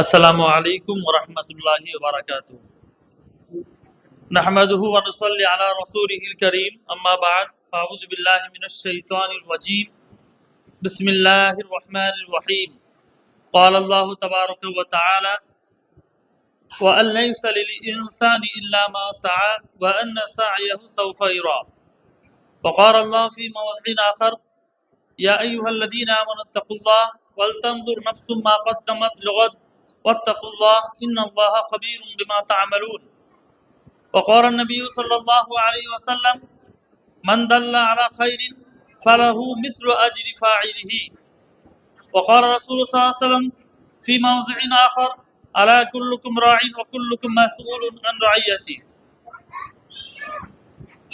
আসসালামু আলাইকুম ওয়া রাহমাতুল্লাহি ওয়া বারাকাতুহু। নাহমাদুহু ওয়া নুসাল্লি আলা রাসূলিহিল কারীম। আম্মা বা'দ, ফাআউযু বিল্লাহি মিনাশ শাইতানির রাজীম। বিসমিল্লাহির রাহমানির রাহিম। ক্বালা আল্লাহু তাবারাকা ওয়া তাআলা ওয়া আন লাইসা লিল ইনসানি ইল্লা মা সাআ ওয়া আন্না সা'য়াহু সাওফা ইউরা। ওয়া ক্বালা আল্লাহু ফি মাওযি'in আখার ইয়া আইয়ুহাল্লাযীনা আমানু ইত্তাকুল্লাহ ওয়াল তানজুর নাফসুম মা কদ্দামাত লিগাদ ওয়াত্তাকুল্লাহ ইন্নাল্লাহা খাবীরুম বিমা তা'মালুন। وقال النبي صلى الله عليه وسلم من دل على خير فله مثل أجر فاعله. وقال رسول الله صلى الله عليه وسلم في موضع آخر ألا كلكم راع وكلكم مسؤول عن رعيته.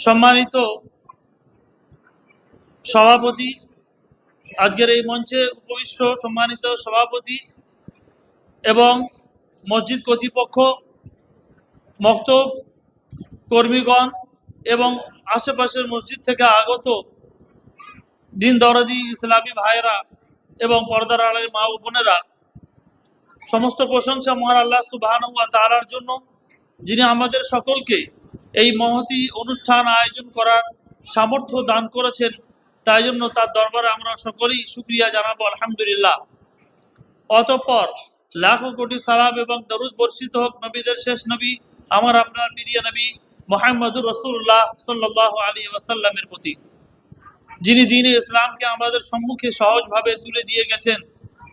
সম্মানিত সভাপতি, আজকের এই মঞ্চে উপবিষ্ট সম্মানিত সভাপতি এবং মসজিদ কর্তৃপক্ষ, মক্তব কর্মীগণ এবং আশেপাশের মসজিদ থেকে আগত দিন দরদি ইসলামী ভাইয়েরা এবং পর্দার আড়ালের মা ও বোনেরা, সমস্ত প্রশংসা মহান আল্লাহ সুবহানাহু ওয়া তাআলার জন্য, যিনি আমাদের সকলকে এই মহতী অনুষ্ঠান আয়োজন করার সামর্থ্য দান করেছেন। তাই জন্য তার দরবারে আমরা সকলেই শুকরিয়া জানাবো, আলহামদুলিল্লাহ। অতঃপর লাখো কোটি সালাম এবং দরুদ বর্ষিত হোক নবীদের শেষ নবী, আমার আপনার প্রিয় নবী মুহাম্মদুর রাসূলুল্লাহ সাল্লাল্লাহু আলাইহি ওয়াসাল্লামের প্রতি, যিনি দ্বীনে ইসলামকে আমাদের সম্মুখে সহজভাবে তুলে দিয়ে গেছেন।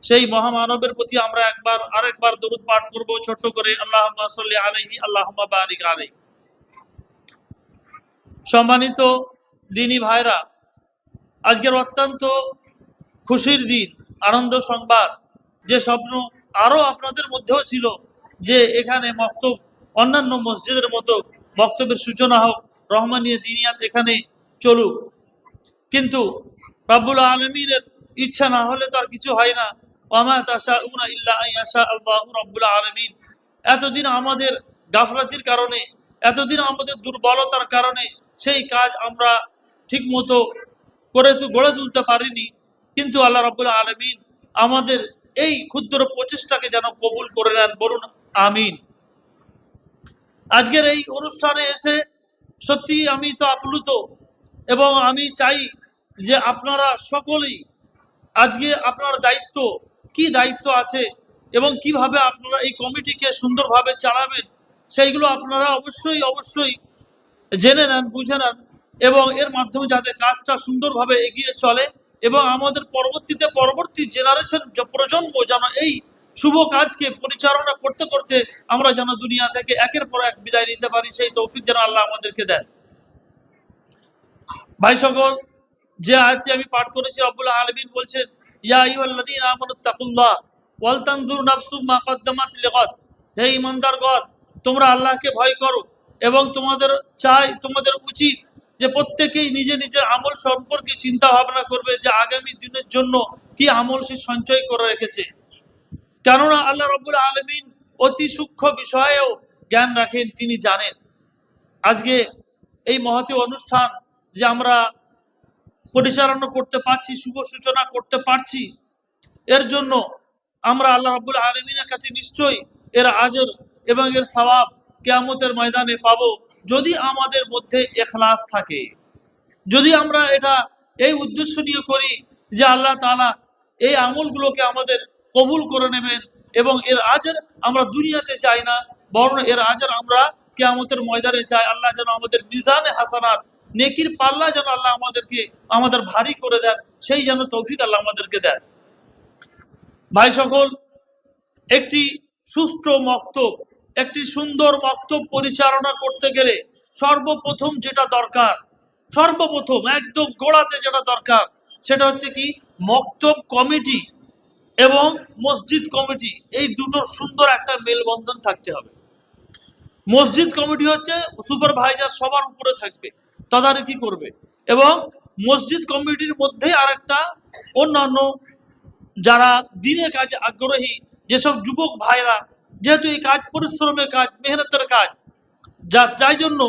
সেই মহামানবের প্রতি আমরা আরেকবার দরুদ পাঠ করব ছোট্ট করে, আল্লাহুম্মা সাল্লি আলাইহি আল্লাহুম্মা বারিক আলাইহি। সম্মানিত দ্বীনী ভাইরা, আজকের অত্যন্ত খুশির দিন, আনন্দ সংবাদ। যে স্বপ্ন আরো আপনাদের মধ্যেও ছিল যে এখানে মক্তব অন্যান্য মসজিদের মতো বক্তব্যের সূচনা হোক, রহমানিয়া দিনিয়াত এখানে চলুক, কিন্তু রব্বুল আলামিনের ইচ্ছা না হলে তো আর কিছু হয় না। ওয়ামা তাশাউনা ইল্লা আন ইয়াশা আল্লাহু রাব্বুল আলামিন। এতদিন আমাদের গাফলাতির কারণে, এতদিন আমাদের দুর্বলতার কারণে সেই কাজ আমরা ঠিকমতো গড়ে তুলতে পারিনি, কিন্তু আল্লাহ রাব্বুল আলামিন আমাদের এই ক্ষুদ্র প্রচেষ্টাকে যেন কবুল করে নেন, বলুন আমিন। আজকের এই অনুষ্ঠানে এসে সত্যি আমি তো আপ্লুত, এবং আমি চাই যে আপনারা সকলেই আজকে আপনার দায়িত্ব, কি দায়িত্ব আছে এবং কিভাবে আপনারা এই কমিটিকে সুন্দরভাবে চালাবেন, সেইগুলো আপনারা অবশ্যই জেনে নেন, বুঝে নেন, এবং এর মাধ্যমে যাতে কাজটা সুন্দরভাবে এগিয়ে চলে এবং আমাদের পরবর্তী জেনারেশন, প্রজন্ম যেন এই শুভ কাজকে পরিচালনা করতে করতে আমরা যেন দুনিয়া থেকে একের পর এক বিদায় নিতে পারি, সেই তৌফিক যেন আল্লাহ আমাদেরকে দেন। ভাই সকল, যে আয়াতটি আমি পাঠ করেছি, রব্বুল আলামিন বলছেন, ইয়া আইয়ুহাল্লাযীনা আমানুত্তাকুল্লাহ ওয়াল তানজুর নাফসুম মা কদ্দামাত লিগাদ। হে ঈমানদারগণ, তোমরা আল্লাহকে ভয় করো এবং তোমাদের উচিত যে প্রত্যেকেই নিজের আমল সম্পর্কে চিন্তা ভাবনা করবে যে আগামী দিনের জন্য কি আমল সে সঞ্চয় করে রেখেছে। কেননা আল্লাহ রব্বুল আলামিন অতি সূক্ষ্ম বিষয়েও জ্ঞান রাখেন, তিনি জানেন। আজকে এই মহতী অনুষ্ঠান যে আমরা পরিচালনা করতে পারছি, শুভ সূচনা করতে পারছি, এর জন্য আমরা আল্লাহ রাব্বুল আলামিনের কাছে নিশ্চয়ই এর আজর এবং এর সওয়াব কিয়ামতের ময়দানে পাবো, যদি আমাদের মধ্যে ইখলাস থাকে, যদি আমরা এটা এই উদ্দেশ্য নিয়ে করি যে আল্লাহ তাআলা এই আমলগুলোকে আমাদের কবুল করে নেবেন, এবং এর আজর আমরা দুনিয়াতে চাই না, বরং এর আজর আমরা কিয়ামতের ময়দানে চাই। আল্লাহ যেন আমাদের মিজানে হাসানাত, নেকির পাল্লা যেন আল্লাহ আমাদের ভারী করে দেন, সেই যেন তৌফিক আল্লাহ আমাদেরকে দেন। ভাই সকল, একটি সুষ্ঠু মক্তব, একটি সুন্দর মক্তব পরিচালনা করতে গেলে সর্বপ্রথম যেটা দরকার, সর্বপ্রথম একদম গোড়াতে যেটা দরকার, সেটা হচ্ছে কি, মক্তব কমিটি এবং মসজিদ কমিটি, এই দুটোর সুন্দর একটা মেলবন্ধন থাকতে হবে। মসজিদ কমিটি হচ্ছে সুপারভাইজার, সবার উপরে থাকবে, তদারকি করবে, এবং মসজিদ কমিটির মধ্যে আরেকটা অন্যান্য যারা দিনের কাজে আগ্রহী যেসব যুবক ভাইরা, যেহেতু এই কাজ পরিশ্রমের কাজ, মেহনতের কাজ, যাই জন্য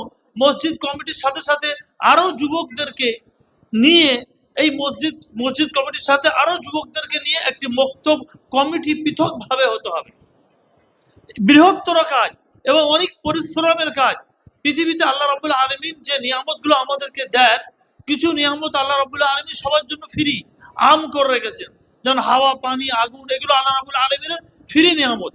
মসজিদ কমিটির সাথে সাথে আরো যুবকদেরকে নিয়ে, এই মসজিদ কমিটির সাথে আরো যুবকদেরকে নিয়ে একটি মক্তব কমিটি পৃথকভাবে হতে হবে। বৃহত্তর কাজ এবং অনেক পরিশ্রমের কাজ। পৃথিবীতে আল্লাহ রাব্বুল আলামিন যে নিয়ামতগুলো আমাদেরকে দেন, কিছু নিয়ামত আল্লাহ রাব্বুল আলামিন সবার জন্য ফ্রি আম করে রেখেছেন, যেমন হাওয়া, পানি, আগুন, এগুলো আল্লাহ রাব্বুল আলামিনের ফ্রি নিয়ামত।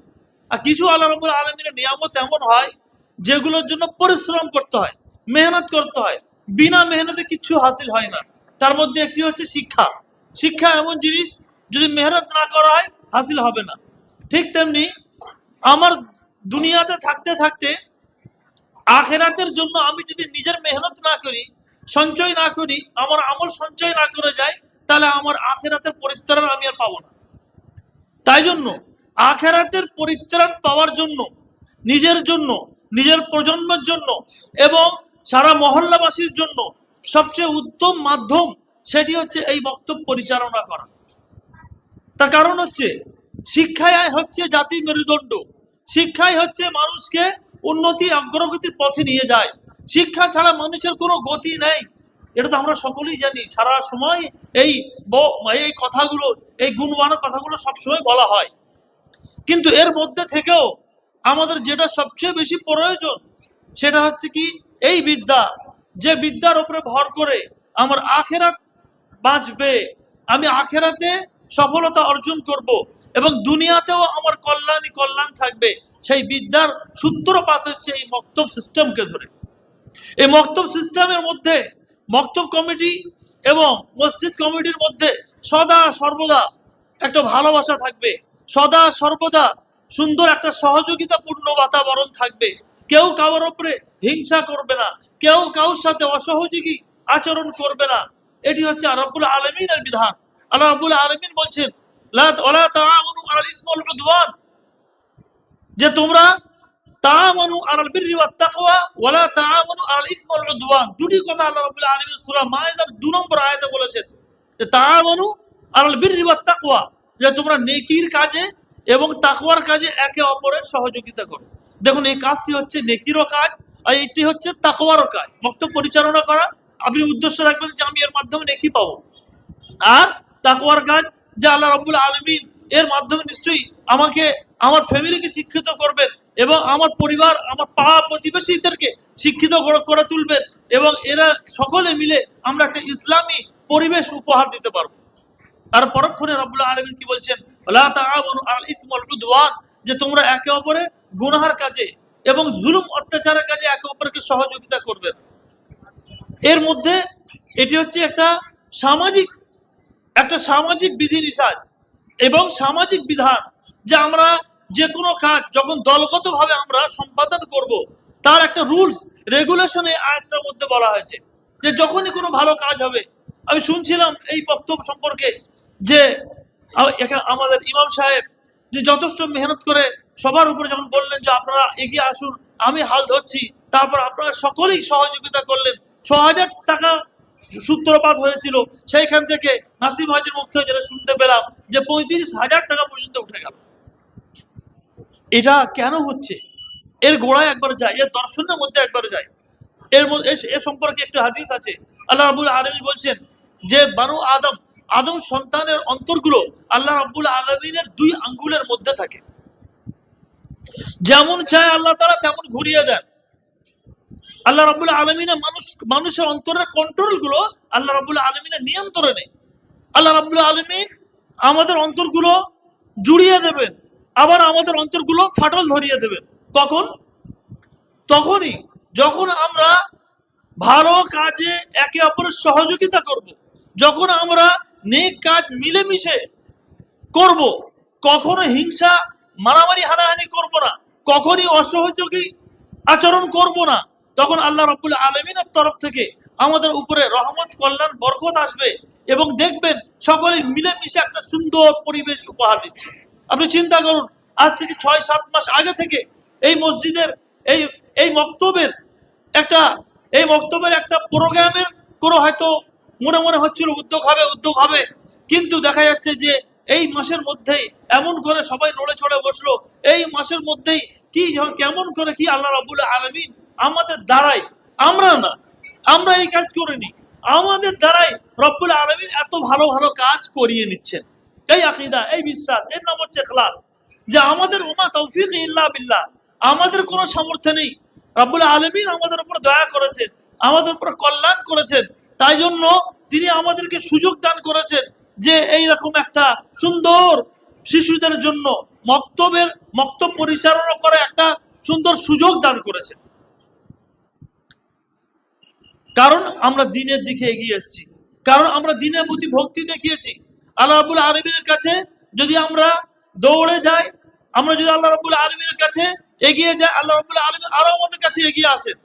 আর কিছু আল্লাহ রাব্বুল আলামিনের নিয়ামত এমন হয় যেগুলোর জন্য পরিশ্রম করতে হয়, মেহনত করতে হয়, বিনা মেহনতে কিছু হাসিল হয় না। তার মধ্যে একটি হচ্ছে শিক্ষা। শিক্ষা এমন জিনিস, যদি মেহনত না করা হয় হাসিল হবে না। ঠিক তেমনি আমার দুনিয়াতে থাকতে থাকতে আখেরাতের জন্য আমি যদি নিজের মেহনত না করি, সঞ্চয় না করি, আমার আমল সঞ্চয় না করে যাই, তাহলে আমার আখেরাতের পরিত্রাণ আমি আর পাবো না। তাই জন্য আখেরাতের পরিত্রাণ পাওয়ার জন্য, নিজের জন্য, নিজের প্রজন্মের জন্য এবং সারা মহল্লাবাসীর জন্য সবচেয়ে উত্তম মাধ্যম সেটি হচ্ছে এই বক্তব্য পরিচালনা করা। তার কারণ হচ্ছে শিক্ষাই হচ্ছে জাতির মেরুদণ্ড। শিক্ষাই হচ্ছে মানুষকে উন্নতি অগ্রগতির পথে নিয়ে যায়। শিক্ষা ছাড়া মানুষের কোনো গতি নেই, এটা তো আমরা সকলেই জানি। সারা সময় এই এই কথাগুলো, এই গুণবান কথাগুলো সবসময় বলা হয়, কিন্তু এর মধ্যে থেকেও আমাদের যেটা সবচেয়ে বেশি প্রয়োজন সেটা হচ্ছে কি, এই বিদ্যা, যে বিদ্যার উপরে ভর করে আমার আখেরাত বাঁচবে, আমি আখেরাতে সফলতা অর্জন করব এবং দুনিয়াতেও আমার কল্যাণ থাকবে। সেই বিদ্যার সূত্রপাত হচ্ছে এই মক্তব সিস্টেমকে ধরে। এই মক্তব সিস্টেমের মধ্যে মক্তব কমিটি এবং মসজিদ কমিটির মধ্যে সদা সর্বদা একটা ভালোবাসা থাকবে, সদা সর্বদা সুন্দর একটা সহযোগিতাপূর্ণ বাতাবরণ থাকবে। কেউ কারোর উপরে হিংসা করবে না, কেউ কারোর সাথে অসহযোগী আচরণ করবে না। এটি হচ্ছে রব্বুল আলামিনের বিধান। আল্লাহ রাব্বুল আলামিন বলছেন, ওয়ালা তাআওয়ানু আলাল ইসমি ওয়াল উদওয়ান, যে তোমরা তাআওয়ানু আলাল বিররি ওয়াত তাকওয়া ওয়ালা তাআওয়ানু আলাল ইসমি ওয়াল উদওয়ান। দুটি কথা আল্লাহ রাব্বুল আলামিন সূরা মায়েদার 2 নম্বর আয়াতে বলেছেন, যে তাআওয়ানু আলাল বিররি ওয়াত তাকওয়া, যে তোমরা নেকির কাজে এবং তাকওয়ার কাজে একে অপরের সহযোগিতা করো। দেখুন, এই কাজটি হচ্ছে নেকিরও কাজ আর এটি হচ্ছে তাকওয়ারও কাজ। বক্তব্য পরিচালনা করা, আপনি উদ্দেশ্য রাখবেন যে আমি এর মাধ্যমে নেকি পাবো। আর তাকওয়ার কাজ, যে আল্লাহ রাব্বুল আলামিন এর মাধ্যমে নিশ্চয়ই আমাকে, আমার ফ্যামিলিকে শিক্ষিত করবেন এবং আমার পরিবার, আমার পাড়া প্রতিবেশীদেরকে শিক্ষিত করে তুলবেন এবং এরা সকলে মিলে আমরা একটা ইসলামী পরিবেশ উপহার দিতে পারবো। আর পরক্ষণে রাব্বুল আলামিন কি বলছেন, লা তাআওয়ানু আলাল ইসমি ওয়াল উদওয়ান, যে তোমরা একে অপরের গুনাহের কাজে এবং জুলুম অত্যাচারের কাজে একে অপরকে সহযোগিতা করবেন। এর মধ্যে এটি হচ্ছে একটা সামাজিক বিধিনিষেধ এবং সামাজিক বিধান, যে আমরা যে কোনো কাজ যখন দলগতভাবে আমরা সম্পাদন করব, তার একটা রুলস রেগুলেশনে আয়াতটার মধ্যে বলা হয়েছে, যে যখনই কোনো ভালো কাজ হবে। আমি শুনছিলাম এই বক্তব্য সম্পর্কে যে আমাদের ইমাম সাহেব যে যথেষ্ট মেহনত করে সবার উপরে যখন বললেন যে আপনারা এগিয়ে আসুন, আমি হাল ধরছি, তারপর আপনারা সকলেই সহযোগিতা করলেন, ৬,০০০ টাকা সূত্রপাত হয়েছিল, সেইখান থেকে নাসিম হাজির মুখ থেকে যেটা শুনতে পেলাম যে ৩৫,০০০ টাকা পর্যন্ত উঠে গেল। এটা কেন হচ্ছে? এর গোড়ায় একবার যায়, এর দর্শনের মধ্যে একবার যায়। এ সম্পর্কে একটা হাদিস আছে। আল্লাহ রাব্বুল আলামিন বলছেন যে বানু আদম সন্তানের অন্তরগুলো আল্লাহ রাব্বুল আলামিনের 2 আঙ্গুলের মধ্যে থাকে। যেমন চায় আল্লাহ তাআলা তেমন ঘুরিয়ে দেন। আল্লাহ রাব্বুল আলামিনের মানুষের অন্তরের কন্ট্রোল গুলো আল্লাহ রাব্বুল আলামিনের নিয়ন্ত্রণে। আল্লাহ রাব্বুল আলামিন আমাদের অন্তরগুলো জুড়িয়ে দেবেন, আবার আমাদের অন্তরগুলো ফাটল ধরিয়ে দেবেন। কখন? তখনই যখন আমরা ভালো কাজে একে অপরের সহযোগিতা করব, যখন আমরা নেক কাজ মিলেমিশে করব, কখনো হিংসা, মারামারি, হানাহানি করব না, কখনই অসহযোগী আচরণ করব না, তখন আল্লাহ রাব্বুল আলামিনের তরফ থেকে আমাদের উপরে রহমত, কল্যাণ, বরকত আসবে এবং দেখবেন সকলে মিলেমিশে একটা সুন্দর পরিবেশ উপহার দিচ্ছে। আপনি চিন্তা করুন, আজ থেকে ৬-৭ মাস আগে থেকে এই মসজিদের এই মক্তবের একটা প্রোগ্রামের কোনো হয়তো মনে হচ্ছিল উদ্যোগ হবে, কিন্তু দেখা যাচ্ছে যে এই মাসের মধ্যেই এমন করে সবাই নড়ে চড়ে বসলো। এই মাসের মধ্যেই কেমন করে কি আল্লাহ রাব্বুল আলামিন আমাদের দ্বারাই, আমরা এই কাজ করিনি, আমাদের দ্বারাই রব্বুল আলামিন এত ভালো ভালো কাজ করিয়ে নিচ্ছেন। এই আকীদা, এই বিশ্বাস, এর নাম হচ্ছে ইখলাস। যে আমাদের ওমা তৌফিক ইল্লা বিল্লাহ, আমাদের কোনো সামর্থ্য নেই। রব্বুল আলামিন আমাদের উপর দয়া করেছেন, আমাদের উপর কল্যাণ করেছেন, তাই জন্য তিনি আমাদেরকে সুযোগ দান করেছেন যে এইরকম একটা সুন্দর শিশুদের জন্য মক্তব পরিচালনা করে একটা সুন্দর সুযোগ দান করেছেন। কারণ আমরা দ্বীনের দিকে এগিয়ে এসেছি, কারণ আমরা দ্বীনের প্রতি ভক্তি দেখিয়েছি। আল্লাহ রাব্বুল আলামিনের কাছে যদি আমরা দৌড়ে যাই, আমরা যদি আল্লাহ রাব্বুল আলামিনের কাছে এগিয়ে যাই, আল্লাহ রাব্বুল আলামিন আরো আমাদের কাছে এগিয়ে আসেন।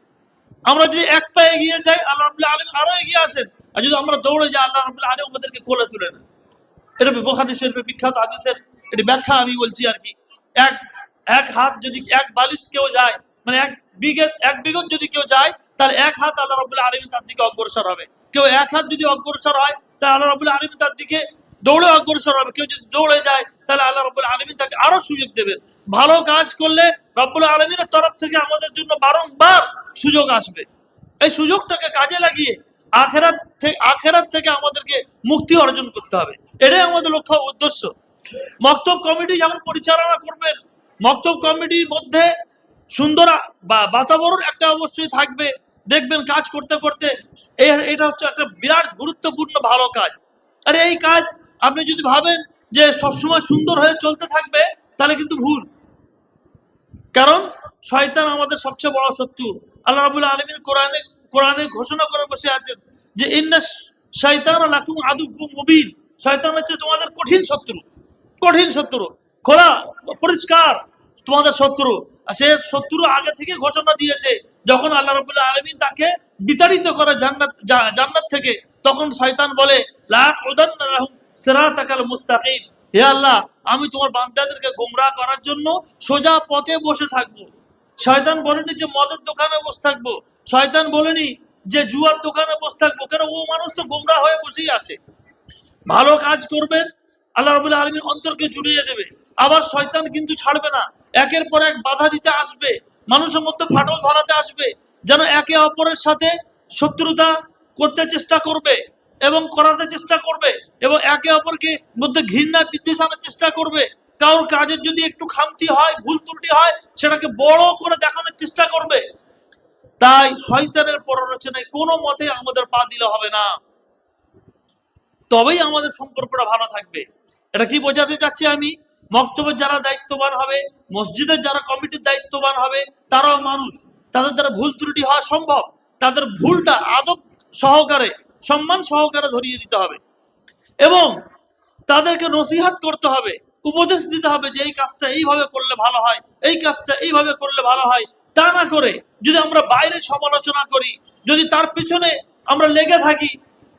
আমরা যদি এক পা এগিয়ে যাই, আল্লাহ রাব্বুল আলামিন আরো এগিয়ে আসেন। আর যদি আমরা দৌড়ে যাই, আল্লাহ রাব্বুল আলামিন আমাদেরকে কোলে তুলে নেন। এটা বুখারী শরীফের বিখ্যাত হাদিসের এটি ব্যাখ্যা আমি বলছি আর কি। এক হাত যদি এক বালিশ কেউ যায়, মানে এক বিঘত যদি কেউ যায়, তাহলে এক হাত আল্লাহ রাব্বুল আলামিন তার দিকে অগ্রসর হবে। কেউ এক হাত যদি অগ্রসর হয়, তাহলে আল্লাহ রাব্বুল আলামিন তার দিকে দৌড়ে অগ্রসর হবে। কেউ যদি দৌড়ে যায়, তাহলে আল্লাহ রাব্বুল আলামিন তাকে আরো সুযোগ দেবেন। ভালো কাজ করলে রব্বুল আলামিনের তরফ থেকে আমাদের জন্য বারংবার সুযোগ আসবে। এই সুযোগটাকে কাজে লাগিয়ে আখেরাত থেকে আমাদেরকে মুক্তি অর্জন করতে হবে। এটাই আমাদের লক্ষ্য উদ্দেশ্য। মক্তব কমিটি যখন পরিচালনা করবেন, মক্তব কমিটির মধ্যে সুন্দর বাতাবরণ একটা অবশ্যই থাকবে। দেখবেন কাজ করতে করতে এটা হচ্ছে একটা বিরাট গুরুত্বপূর্ণ ভালো কাজ। আর এই কাজ আপনি যদি ভাবেন যে সবসময় সুন্দর হয়ে চলতে থাকবে, তাহলে কিন্তু ভুল। কারণ শয়তান আমাদের সবচেয়ে বড় শত্রু। আল্লাহ রাব্বুল আলামিন কোরআনে ঘোষণা করে বসে আছেন যে ইন্না শাইতানা লাকুম আদুউম মুবিন, শয়তান হচ্ছে তোমাদের কঠিন শত্রু, খোলা পরিষ্কার তোমাদের শত্রু। আর সে শত্রু আগে থেকে ঘোষণা দিয়েছে, যখন আল্লাহ রাব্বুল আলামিন তাকে বিতাড়িত করে জান্নাত থেকে, তখন শয়তান বলে লা উদান্না লাহুম সিরাতাকাল মুস্তাকিম, হে আল্লাহ আমি তোমার বান্দাদেরকে গোমরাহ করার জন্য সোজা পথে বসে থাকবো। শয়তান বলেনি যে মদের দোকানে বসে থাকবো, শয়তান বলেনি যে জুয়ার দোকানে বসে থাকবো, কেন ও মানুষ তো গোমরাহ হয়ে বসেই আছে। ভালো কাজ করবেন, আল্লাহ রাব্বুল আলামিন অন্তরকে জুড়িয়ে দেবে। আবার শয়তান কিন্তু ছাড়বে না, একের পর এক বাধা দিতে আসবে, মানুষের মধ্যে ফাটল ধরাতে আসবে, যেন একে অপরের সাথে শত্রুতা করতে চেষ্টা করবে এবং করাতে চেষ্টা করবে, এবং একে অপরকে মধ্যে ঘৃণা বিদ্বেষ আনার চেষ্টা করবে। কারোর কাজের যদি একটু খামতি হয়, ভুল ত্রুটি হয়, সেটাকে বড় করে দেখানোর চেষ্টা করবে। তাই শয়তানের প্ররোচনায় কোনো মতে আমাদের পা দিলে হবে না, তবেই আমাদের সম্পর্কটা ভালো থাকবে। এটা কি বোঝাতে চাচ্ছি আমি? মক্তবের যারা দায়িত্ববান হবে, মসজিদের যারা কমিটির দায়িত্ববান হবে, তারাও মানুষ, তাদের দ্বারা ভুল ত্রুটি হওয়া সম্ভব। তাদের ভুলটা আদব সহকারে, সম্মান সহকারে ধরিয়ে দিতে হবে এবং তাদেরকে নসিহত করতে হবে, উপদেশ দিতে হবে যে এই কাজটা এইভাবে করলে ভালো হয়, এই কাজটা এইভাবে করলে ভালো হয়। তা না করে যদি আমরা বাইরে সমালোচনা করি, যদি তার পিছনে আমরা লেগে থাকি,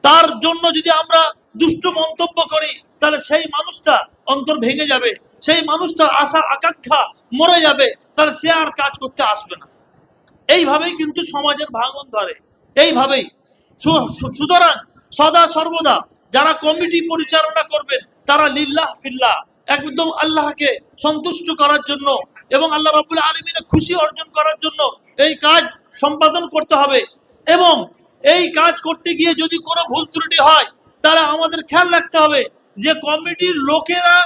তার জন্য যদি আমরা দুষ্ট মন্তব্য করি, তাহলে সেই মানুষটা অন্তর ভেঙে যাবে, সেই মানুষটার আশা আকাঙ্ক্ষা মরে যাবে, তাহলে সে আর কাজ করতে আসবে না। এইভাবেই কিন্তু সমাজের ভাঙন ধরে, এইভাবেই। সুতরাং সদা সর্বদা যারা কমিটি পরিচালনা করবেন, তারা লিল্লাহ ফিল্লাহ, একদম আল্লাহকে সন্তুষ্ট করার জন্য এবং আল্লাহ রাব্বুল আলামিনের খুশি অর্জন করার জন্য এই কাজ সম্পাদন করতে হবে। এবং এই কাজ করতে গিয়ে যদি কোনো ভুল ত্রুটি হয়, তাহলে আমাদের খেয়াল রাখতে হবে যে কমিটির লোকেরা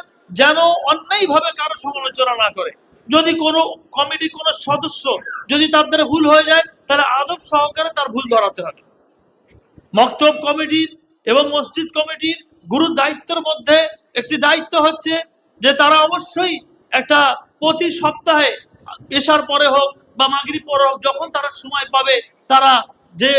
যেন অন্যায়ভাবে কারো সমালোচনা না করে। যদি কোনো কমিটির কোনো সদস্য যদি তার দ্বারা ভুল হয়ে যায়, তাহলে আদব সহকারে তার ভুল ধরাতে হবে। মক্তব কমিটির এবং মসজিদ কমিটির গুরু দায়িত্বের মধ্যে একটি দায়িত্ব হচ্ছে যে তারা অবশ্যই একটা প্রতি সপ্তাহে এশার পরে হোক বা মাগরিব পরে হোক, যখন তারা সময় পাবে, তারা যে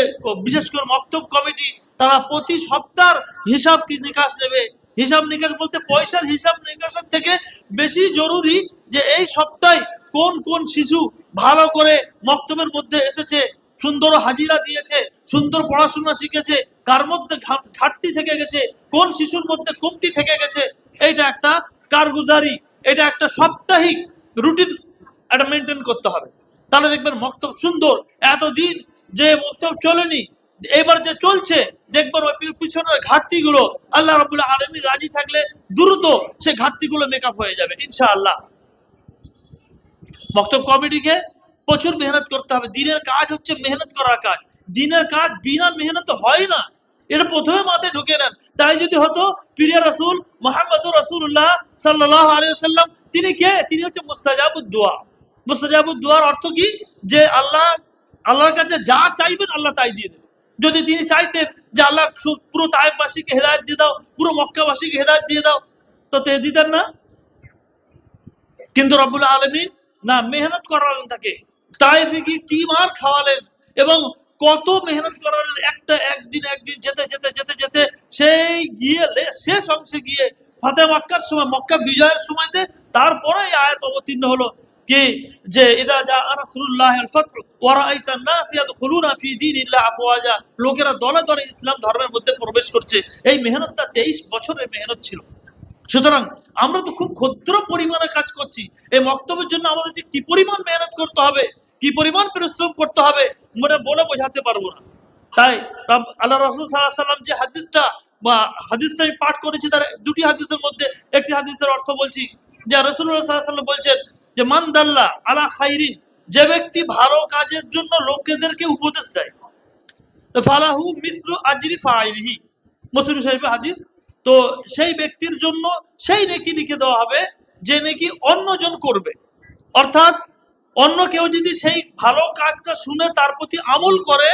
বিশেষ করে মক্তব কমিটি, তারা প্রতি সপ্তাহ হিসাব নিকাশ নেবে। হিসাব নিকাশ বলতে পয়সার হিসাব নিকাশের থেকে বেশি জরুরি যে এই সপ্তাহে কোন কোন শিশু ভালো করে মক্তবের মধ্যে এসেছে, সুন্দর হাজিরা দিয়েছে, সুন্দর পড়াশোনা শিখেছে, কার মধ্যে ঘাটতি থেকে গেছে, কোন শিশুর মধ্যে কমতি থেকে গেছে। এইটা একটা কারগুজারি, এটা একটা সাপ্তাহিক রুটিন এটা মেনটেন করতে হবে। তাহলে দেখবেন মক্তব সুন্দর। এতদিন যে মক্তব চলেনি, এবার যে চলছে, দেখবেন ওই পিছনের ঘাটতিগুলো আল্লাহ রাব্বুল আলামিন রাজি থাকলে দ্রুত সে ঘাটতিগুলো মেকআপ হয়ে যাবে ইনশাআল্লাহ। মক্তব কমিটিকে প্রচুর মেহনত করতে হবে। দিনের কাজ হচ্ছে মেহনত করার কাজ। দিনের কাজ বিনা মেহনত হয় না। এটা প্রথমে মাথায় ঢুকে নেন। তাই যদি হতো প্রিয় রাসূল মুহাম্মদুর রাসূলুল্লাহ সাল্লাল্লাহু আলাইহি ওয়াসাল্লাম তিনি কে? তিনি হচ্ছে মুস্তাজাবুদ দুআ। মুস্তাজাবুদ দুআর অর্থ কি? যে আল্লাহর কাছে যা চাইবেন আল্লাহ তাই দিয়ে দেবেন। যদি তিনি চাইতেন যে আল্লাহ পুরো তায়েফবাসীকে হেদায়েত দিয়ে দাও, পুরো মক্কাবাসীকে হেদায়েত দিয়ে দাও, তো দিতেন না। কিন্তু রব্বুল আলামিন না, মেহনত করালেন তাকে, তায়েফে গিয়ে কি মার খাওয়ালেন এবং কত মেহনত করালেন। একদিন যেতে যেতে যেতে যেতে সেই গিয়ে শেষ অংশে গিয়ে ফাতে মক্কার সময়, মক্কা বিজয়ের সময়তে তারপরে এই আয়াত অবতীর্ণ হলো কি যে ইযা জাআ রাসূলুল্লাহিল ফাতহু ওয়া রাআইতান নাস ইয়াদখুলুনা ফি দীনিল্লাহি আফওয়াজা, লোকেরা দলে দলে ইসলাম ধর্মের মধ্যে প্রবেশ করছে। এই মেহনতটা 23 বছরের মেহনত ছিল। সুতরাং আমরা তো খুব ক্ষুদ্র পরিমাণে কাজ করছি। এই বক্তব্যের জন্য আমাদের যে কি পরিমাণ মেহনত করতে হবে, কি পরিমাণ পরিশ্রম করতে হবে, বলে বোঝাতে পারবো না। তাই আল্লাহ রাসূল সাল্লাল্লাহু আলাইহি ওয়াসাল্লাম যে হাদিসটা আমি পাঠ করেছি, তার দুটি হাদিসের মধ্যে একটি হাদিসের অর্থ বলছি যে রাসূলুল্লাহ সাল্লাল্লাহু আলাইহি ওয়াসাল্লাম বলছেন যে মান দাল্লা আলা খাইরিন, যে ব্যক্তি ভালো কাজের জন্য লোকেদেরকে উপদেশ দেয়, ফালাহু মিসলু আজরি ফাইলিহি, মুসলিম শরীফের হাদিস। তো সেই ব্যক্তির জন্য সেই নেকি লিখে দেওয়া হবে যে নেকি অন্যজন করবে। অর্থাৎ অন্য কেউ যদি সেই ভালো কাজটা শুনে তার প্রতি আমল করে,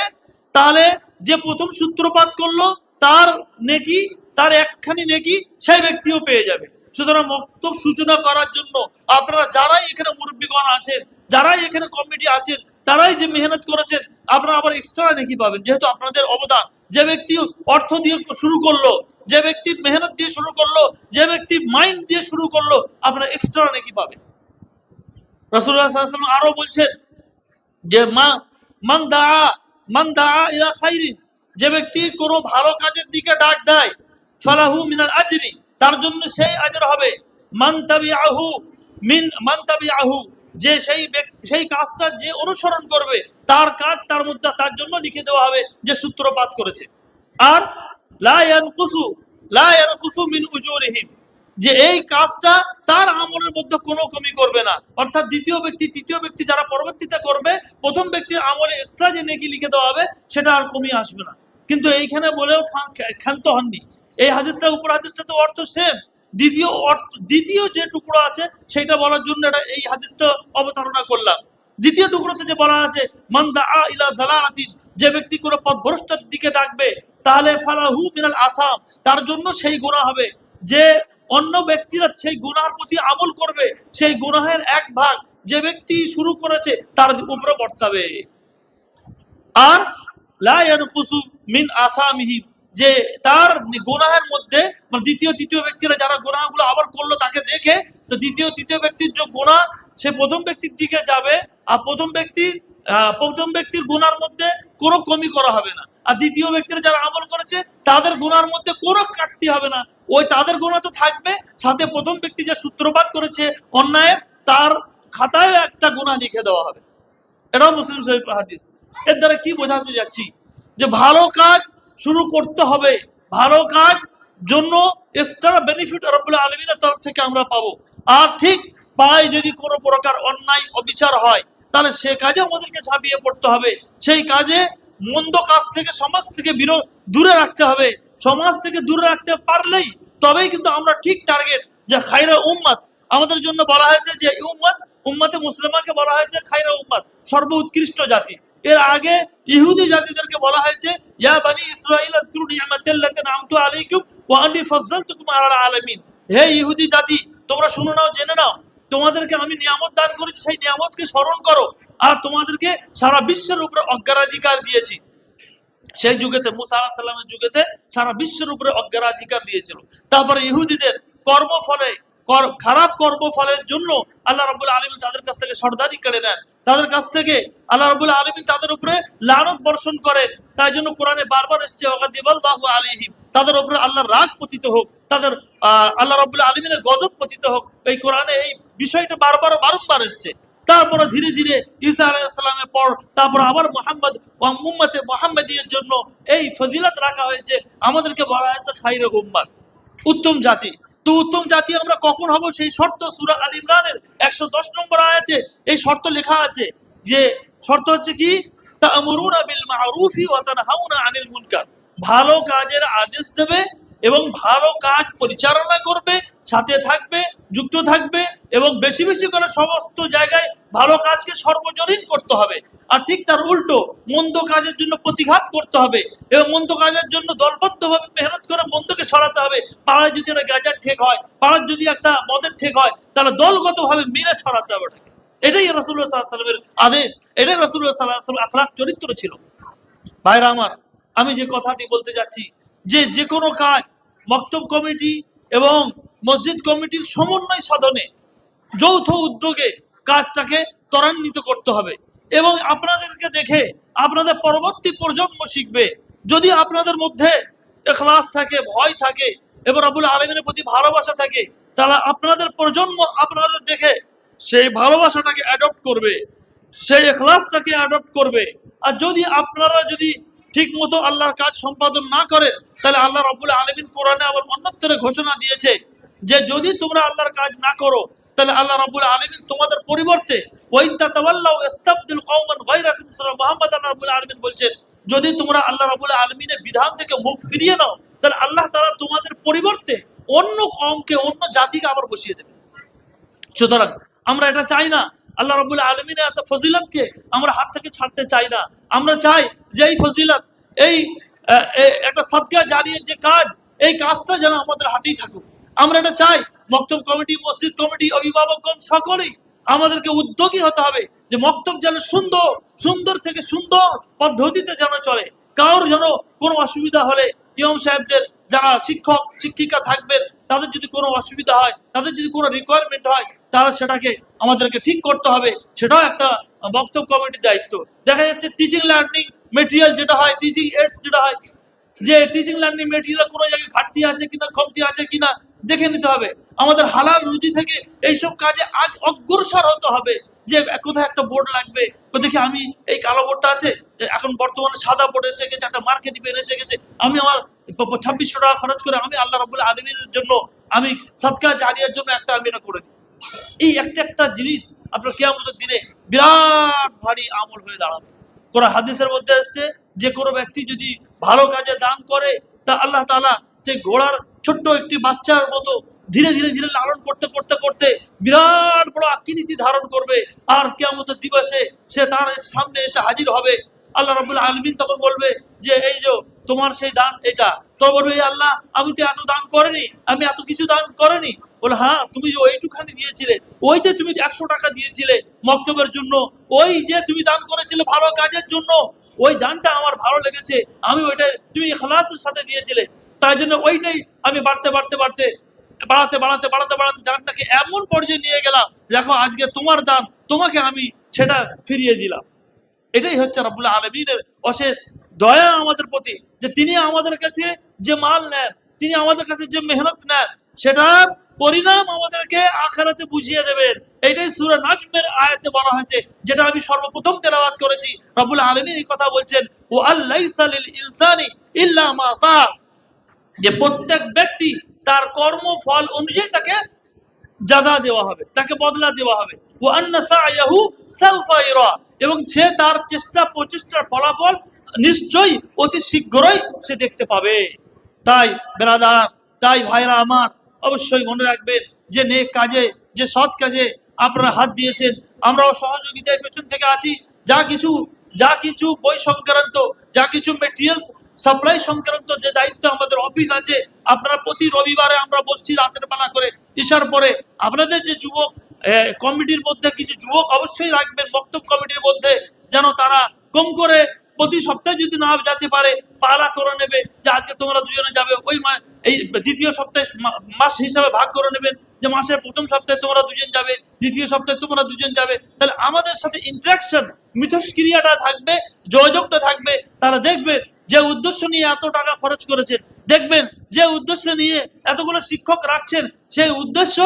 তাহলে যে প্রথম সূত্রপাত করলো তার নেকি, তার একখানি নেকি সেই ব্যক্তিও পেয়ে যাবে। সুতরাং বক্তব্য সূচনা করার জন্য আপনারা যারাই এখানে মুরব্বীগণ আছেন, যারাই এখানে কমিটি আছেন, তারাই যে মেহনত করেছেন, আপনারা আবার এক্সট্রা নেকি পাবেন, যেহেতু আপনাদের অবদান। যে ব্যক্তি অর্থ দিয়ে শুরু করলো, যে ব্যক্তি মেহনত দিয়ে শুরু করলো, যে ব্যক্তি মাইন্ড দিয়ে শুরু করলো, আপনারা এক্সট্রা নেকি পাবেন। রাসূলুল্লাহ সাল্লাল্লাহু আলাইহি ওয়াসাল্লাম আরো বলছেন যে মান দাআ ইলা খাইরিন, যে ব্যক্তি কোনো ভালো কাজের দিকে ডাক দেয়, ফালাহু মিনাল আজরি, তার জন্য সেই আজর হবে। মান তাবিআহু, যে সেই কাজটা যে অনুসরণ করবে, তার কাজ তার মধ্যে তার জন্য লিখে দেওয়া হবে যে সূত্রপাত করেছে। আর লা ইয়ানকুসু মিন উজুরিহিম, যে এই কাজটা তার আমলের মধ্যে কোনো কমি করবে না। অর্থাৎ দ্বিতীয় ব্যক্তি তৃতীয় ব্যক্তি যারা পরবর্তীতে করবে, প্রথম ব্যক্তির আমলে এক্সট্রা যে নেকি লিখে দেওয়া হবে সেটা আর কমিয়ে আসবে না। কিন্তু এইখানে বলেও ক্ষান্ত হননি। এই হাদিসটা উপর হাদিসটা তো অর্থ সেম, দ্বিতীয় যে টুকরো আছে সেটা বলার জন্য এই হাদিসটা অবতারণা করলাম। দ্বিতীয় টুকরোতে যে বলা আছে মান দাআ ইলা যালালাতিন, যে ব্যক্তি কোনো পথভ্রষ্টের দিকে ডাকবে, তাহলে ফালাহু মিনাল আসাম, তার জন্য সেই গুনাহ হবে। যে অন্য ব্যক্তিরা সেই গুনাহের প্রতি আমল করবে, সেই গুনাহের এক ভাগ যে ব্যক্তি শুরু করেছে তার উপরে বর্তাবে। আর লা ইয়ানকুসু মিন আসামিহি, যে তার গুনাহের মধ্যে, মানে দ্বিতীয় তৃতীয় ব্যক্তিরা যারা গুনাহগুলো আবার করলো তাকে দেখে, তো দ্বিতীয় তৃতীয় ব্যক্তির যে গুনাহ সে প্রথম ব্যক্তির দিকে যাবে, আর প্রথম ব্যক্তির গুনার মধ্যে কোনো কমি করা হবে না। আর দ্বিতীয় ব্যক্তিরা যারা আমল করেছে তাদের গুনার মধ্যে কোনো কাটতি হবে না, ওই তাদের গুনাহ তো থাকবে, সাথে প্রথম ব্যক্তি যে সূত্রপাত করেছে অন্যায়ের, তার খাতায় একটা গুনাহ লিখে দেওয়া হবে। এটাও মুসলিম শরীফের হাদিস। এর দ্বারা কি বোঝাতে যাচ্ছি? যে ভালো কাজ শুরু করতে হবে, ভালো কাজ জন্য এক্সট্রা বেনিফিট রব্বুল আলামিনের তরফ থেকে আমরা পাবো। আর ঠিক পায় যদি কোনো প্রকার অন্যায় অবিচার হয়, তাহলে সে কাজে আমাদেরকে ঝাঁপিয়ে পড়তে হবে। সেই কাজে মন্দ কাজ থেকে, সমাজ থেকে দূরে রাখতে হবে। সমাজ থেকে দূরে রাখতে পারলেই তবেই কিন্তু আমরা ঠিক টার্গেট, যে খায়রা উম্মাত আমাদের জন্য বলা হয়েছে, যে উম্মাতে মুসলিমাকে বলা হয়েছে খায়রা উম্মাত, সর্বোৎকৃষ্ট জাতি। এর আগে ইহুদি জাতিদেরকে বলা হয়েছে ইয়া বানি ইসরাঈল আযকুরু নি'মাতাল্লাতী আন'আমতু আলাইকুম ওয়া আন্নী ফাযযালতুকুম আলাল আলামিন। হে ইহুদি জাতি, তোমরা শুনে নাও, জেনে নাও, তোমাদেরকে আমি নিয়ামত দান করেছি, সেই নিয়ামতকে স্মরণ করো, আর তোমাদেরকে সারা বিশ্বের উপরে অগ্রাধিকার দিয়েছি। সেই যুগেতে মুসা আলাইহিস সালামের যুগেতে সারা বিশ্বের উপরে অগ্রাধিকার দিয়েছিল। তারপরে ইহুদিদের কর্মফলে, খারাপ কর্মফলের জন্য আল্লাহ রাব্বুল আলামিন তাদের কাছ থেকে সরদারি কেড়ে নেন, তাদের কাছ থেকে আল্লাহ রাব্বুল আলামিন তাদের উপরে লানত বর্ষণ করেন। তাই জন্য কোরআনে বারবার এসেছে ওয়াগাদিবাল্লাহু আলাইহিম, তাদের উপরে আল্লাহর রাগ পতিত হোক, তাদের আল্লাহ রাব্বুল আলামিনের গজব পতিত হোক। এই কোরআনে এই বিষয়টা বারবার এসেছে। তারপরে ধীরে ধীরে ঈসা আলাইহিস সালামের পর তারপর আবার মুহাম্মদ ওয়া উম্মতে মুহাম্মাদিয়ার জন্য এই ফজিলত রাখা হয়েছে। আমাদেরকে বলা হয়েছে খায়রুল উম্মাহ, উত্তম জাতি। তো উত্তম জাতি আমরা কখন হব, সেই শর্ত সূরা আল ইমরানের 110 নম্বর আয়াতে এই শর্ত লেখা আছে। যে শর্ত হচ্ছে কি, তা'মুরুনা বিল মা'রুফি ওয়া তানহাউনা আনিল মুনকার, ভালো কাজের আদেশ দেবে এবং ভালো কাজ পরিচালনা করবে, সাথে থাকবে, যুক্ত থাকবে এবং বেশি বেশি করে সমস্ত জায়গায় ভালো কাজকে সর্বজনীন করতে হবে। আর ঠিক তার উল্টো মন্দ কাজের জন্য প্রতিঘাত করতে হবে এবং মন্দ কাজের জন্য দলবদ্ধভাবে মেহনত করে মন্দকে সরাতে হবে। পাড়ায় যদি একটা গাঁজার ঠেক হয়, পাড়ার যদি একটা মদের ঠেক হয়, তাহলে দলগতভাবে মিলে সরাতে হবে ওটাকে। এটাই রাসূলুল্লাহ সাল্লাল্লাহু আলাইহি ওয়াসাল্লামের আদেশ, এটাই রাসূলুল্লাহ সাল্লাল্লাহু আলাইহি ওয়াসাল্লামের আখলাক চরিত্র ছিল। ভাইরা আমার, আমি যে কথাটি বলতে যাচ্ছি, যে কোনো কাজ মক্তব কমিটি এবং মসজিদ কমিটির সমন্বয় সাধনে যৌথ উদ্যোগে কাজটাকে ত্বরান্বিত করতে হবে এবং আপনাদেরকে দেখে আপনাদের পরবর্তী প্রজন্ম শিখবে। যদি আপনাদের মধ্যে ইখলাস থাকে, ভয় থাকে এবং রব্বুল আলামিনের প্রতি ভালোবাসা থাকে, তাহলে আপনাদের প্রজন্ম আপনাদের দেখে সেই ভালোবাসাটাকে অ্যাডপ্ট করবে, সেই ইখলাসটাকে অ্যাডপ্ট করবে। আর যদি আপনারা ঠিক মতো আল্লাহর কাজ সম্পাদন না করেন, তাহলে আল্লাহ রাব্বুল আলামিন কোরআনে আবার অন্যত্রে ঘোষণা দিয়েছে যে যদি তোমরা আল্লাহর কাজ না করো, তাহলে আল্লাহ রাব্বুল আলামিন তোমাদের পরিবর্তে ওয়াইন তাতাওয়াল্লাউ ইস্তাবদিল কওমান গায়রাকুম, সূরা মুহাম্মদ আল্লাহ রাব্বুল আলামিন বলছেন যদি তোমরা আল্লাহ রাব্বুল আলামিনের বিধান থেকে মুখ ফিরিয়ে নাও, তাহলে আল্লাহ তাআলা তোমাদের পরিবর্তে অন্য কওমকে, অন্য জাতিকে আবার বসিয়ে দেবে। সুতরাং আমরা এটা চাই না, আল্লাহ রাব্বুল আলামিনের এত ফজিলতকে আমরা হাত থেকে ছাড়তে চাই না। আমরা চাই যে এই ফজিলত, এই একটা সাদকা জারিয়ার যে কাজ, এই কাজটা যেন আমাদের হাতেই থাকুক। আমরা এটা চাই। মক্তব কমিটি, মসজিদ কমিটি, অভিভাবকগণ সকলেই আমাদেরকে উদ্যোগী হতে হবে যে মক্তব যেন সুন্দর সুন্দর থেকে সুন্দর পদ্ধতিতে যেন চলে। কারোর যেন কোনো অসুবিধা হলে ইমাম সাহেবদের যারা শিক্ষক শিক্ষিকা থাকবেন, তাদের যদি কোনো অসুবিধা হয়, তাদের যদি কোনো রিকোয়ারমেন্ট হয়, তাহলে সেটাকে আমাদেরকে ঠিক করতে হবে। সেটাও একটা বক্তব্য কমিটির দায়িত্ব। দেখা যাচ্ছে টিচিং লার্নিং মেটেরিয়াল যেটা হয়, টিচিং এইডস যেটা হয়, যে টিচিং লার্নিং মেটেরিয়াল কোনো জায়গায় ঘাটতি আছে কিনা, কমতি আছে কিনা দেখে নিতে হবে। আমাদের হালাল রুজি থেকে এইসব কাজে আজ অগ্রসর হতে হবে। যে কোথায় একটা বোর্ড লাগবে, তো দেখি আমি এই কালো বোর্ডটা আছে, এখন বর্তমানে সাদা বোর্ড এসে গেছে, একটা মার্কেটি পেন এসে গেছে, আমি আমার 2600 টাকা খরচ করে আমি আল্লাহ রাব্বুল আলামিনের জন্য, আমি সাদকা জারিয়ার জন্য একটা আমি এটা করে দিই। এই একটা জিনিস আপনার কিয়ামতের দিনে বিরাট ভারী আমল হয়ে দাঁড়াবে। কোরআন হাদিসের মধ্যে এসেছে যে কোনো ব্যক্তি যদি ভালো কাজে দান করে, তা আল্লাহ তাআলা যে ঘোড়ার ছোট্ট একটি বাচ্চার মতো ধীরে ধীরে ধীরে লালন করতে করতে করতে বিরাট বড় আকৃতি ধারণ করবে। আর কিয়ামতের দিবসে সে তার সামনে এসে হাজির হবে। আল্লাহ রাব্বুল আলামিন তখন বলবে যে এই যে তোমার সেই দান এটা। তো বলবে আল্লাহ, আমি তো এত দান করিনি, আমি এত কিছু দান করিনি। বলে হ্যাঁ, তুমি যে ওইটুখানি দিয়েছিলে, ওই যে তুমি 100 টাকা দিয়েছিলে মক্তবের জন্য, ওই যে তুমি দান করেছিলে ভালো কাজের জন্য, ওই দানটা আমার ভালো লেগেছে, আমি ওইটা তুমি ইখলাসের সাথে দিয়েছিলে, তাই জন্য ওইটাই আমি বাড়তে বাড়তে বাড়তে বাড়াতে বাড়াতে বাড়াতে বাড়াতে দানটাকে এমন পর্যায়ে নিয়ে গেলাম, দেখো আজকে তোমার দান, তোমাকে আমি সেটা ফিরিয়ে দিলাম। এটাই হচ্ছে রাব্বুল আলামিনের অশেষ দয়া আমাদের প্রতি, যে তিনি আমাদের কাছে যে মাল নেন, তিনি আমাদের কাছে যে মেহনত নেন, সেটার পরিণাম আমাদেরকে আখিরাতে বুঝিয়ে দেবেন। এটাই সূরা নাজমের আয়াতে বলা হয়েছে, যেটা আমি সর্বপ্রথম তেলাওয়াত করেছি। রাব্বুল আলামিন এই কথা বলছেন, ওয়া আল্লাইসা লিল ইনসানি ইল্লা মা সা, যে প্রত্যেক ব্যক্তি তার কর্মফল অনুযায়ী তাকে জাযা দেওয়া হবে, তাকে বদলা দেওয়া হবে। ওয়া আন্না সা'য়াহু সাউফা ইরা, এবং সে তার চেষ্টা প্রচেষ্টার ফলাফল নিশ্চয়ই অতি শীঘ্রই সে দেখতে পাবে। তাই বেরাদার, তাই ভাইরা আমার, অবশ্যই মনে রাখবেন যে নেক কাজে, যে সৎ কাজে আপনারা হাত দিয়েছেন, আমরাও সহযোগিতায় পেছন থেকে আছি। যা কিছু বই সংক্রান্ত, যা কিছু মেটেরিয়ালস সাপ্লাই সংক্রান্ত যে দায়িত্ব আমাদের অফিস আছে, আপনারা প্রতি রবিবারে আমরা বসছি রাতের বেলা করে ইশার পরে। আপনাদের যে যুবক কমিটির মধ্যে কিছু যুবক অবশ্যই রাখবেন বক্তব্য কমিটির মধ্যে, যেন তারা কম করে প্রতি সপ্তাহে যদি না যেতে পারে, পালা করে নেবে যে আজকে তোমরা দুজনে যাবে, ওই এই দ্বিতীয় সপ্তাহে মাস হিসাবে ভাগ করে নেবেন যে মাসের প্রথম সপ্তাহে তোমরা দুজন যাবে, দ্বিতীয় সপ্তাহে তোমরা দুজন যাবে। তাহলে আমাদের সাথে ইন্টারাকশন, মিথস্ক্রিয়াটা থাকবে, যোগাযোগটা থাকবে। তারা দেখবেন যে উদ্দেশ্য নিয়ে এত টাকা খরচ করেছেন, দেখবেন যে উদ্দেশ্য নিয়ে এতগুলো শিক্ষক রাখছেন, সেই উদ্দেশ্য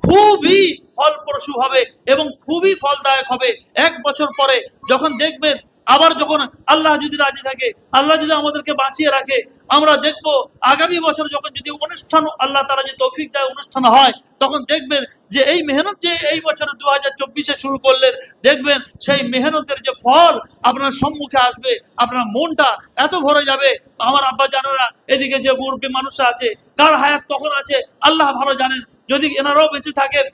খুবই ফলপ্রসূ হবে এবং খুবই ফলদায়ক হবে। 1 বছর পরে যখন দেখবেন আবার যখন আল্লাহ যদি রাজি থাকে, আল্লাহ যদি আমাদেরকে বাঁচিয়ে রাখে, আমরা দেখব আগামী বছর যখন যদি অনুষ্ঠান আল্লাহ তাআলা যে তৌফিক দেয় অনুষ্ঠান হয়, তখন দেখবেন যে এই মেহনত যে এই বছরে 2024-এ শুরু করলেন, দেখবেন সেই মেহনতের যে ফল আপনার সম্মুখে আসবে, আপনার মনটা এত ভরে যাবে। আমার আব্বা জানেরা, এদিকে যে মুরব্বী মানুষরা আছে, কার হায়াত কখন আছে আল্লাহ ভালো জানেন। যদি এনারাও বেঁচে থাকেন,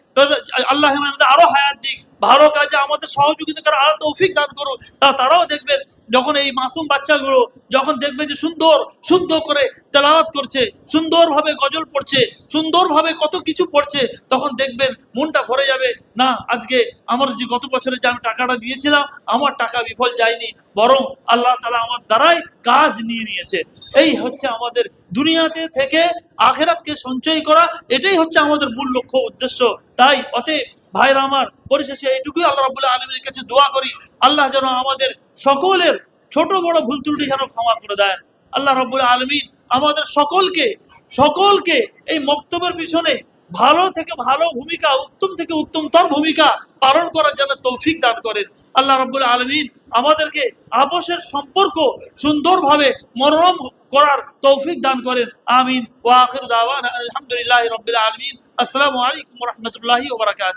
আল্লাহ এনাদের আরো হায়াত দিক, ভালো কাজে আমাদের সহযোগিতা করার আরো তৌফিক দান করুন। তারাও দেখবেন যখন এই মাসুম বাচ্চাগুলো যখন দেখবেন যে সুন্দর সুন্দর করে তেলাওয়াত করছে, সুন্দরভাবে গজল পড়ছে, সুন্দরভাবে কত কিছু পড়ছে, তখন দেখবেন মনটা ভরে যাবে। না, আজকে আমার যে গত বছরে যে আমি টাকাটা দিয়েছিলাম, আমার টাকা বিফল যায়নি, বরং আল্লাহ তাআলা আমার দ্বারাই কাজ নিয়ে নিয়েছে। এই হচ্ছে আমাদের দুনিয়াতে থেকে আখিরাতকে সঞ্চয় করা, এটাই হচ্ছে আমাদের মূল লক্ষ্য উদ্দেশ্য। তাই অতএব ভাইরা আমার, পরিশেষে এইটুকুই আল্লাহ রাব্বুল আলামিনের কাছে দোয়া করি, আল্লাহ যেন আমাদের সকলের ছোট বড় ভুল ত্রুটি যেন ক্ষমা করে দেয়। আল্লাহ রাব্বুল আলামিন আমাদের সকলকে এই মক্তবের পিছনে ভালো থেকে ভালো ভূমিকা, উত্তম থেকে উত্তমতর ভূমিকা পালন করার জন্য তৌফিক দান করেন। আল্লাহ রাব্বুল আলামিন আমাদেরকে আপোষের সম্পর্ক সুন্দরভাবে মনোরম করার তৌফিক দান করেন। আমিন। ওয়া আখিরু দাওয়ানা আলহামদুলিল্লাহি রাব্বিল আলামিন। আসসালামু আলাইকুম ওয়া রাহমাতুল্লাহি ওয়া বারাকাতুহু।